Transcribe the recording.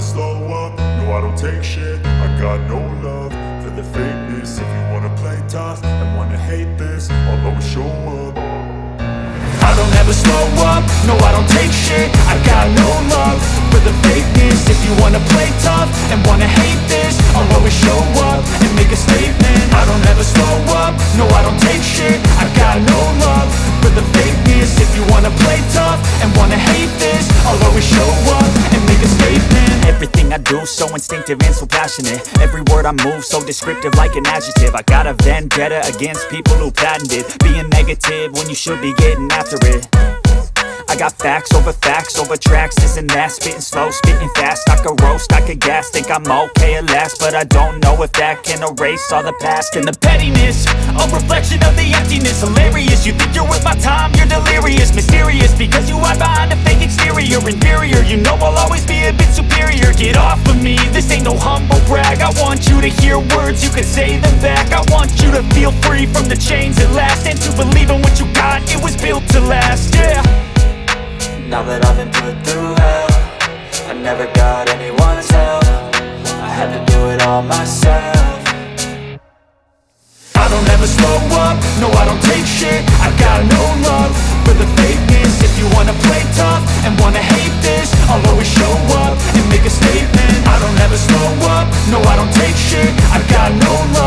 slow up, no I don't take shit. I got no love for the fakeness. If you wanna play tough and wanna hate this, I'll always show up. I don't ever slow up, no I don't take shit. I got no love for the fakeness. If you wanna play tough and wanna hate this, I'll always show up and make a statement. I don't ever slow up, no I don't take shit. I got no love for the fakeness. If you wanna play tough and wanna hate this, I'll always show up and make a statement. Everything I do so instinctive and so passionate. Every word I move so descriptive like an adjective. I got a vendetta against people who patented being negative when you should be getting after it. I got facts over tracks, this and that. Spitting slow, spitting fast, I could roast, I could gas. Think I'm okay at last, but I don't know if that can erase all the past. And the pettiness, a reflection of the emptiness. Hilarious, you think you're worth my time, you're delirious. Mysterious, because you hide behind a fake exterior. Inferior, you know I'll always be a bit superior. Get off of me, this ain't no humble brag. I want you to hear words, you can say them back. I want you to feel free from the chains at last, and to believe in what you got, it was built to last, yeah. Now that I've been put through hell, I never got anyone's help. I had to do it all myself. I don't ever slow up, no I don't take shit. I got no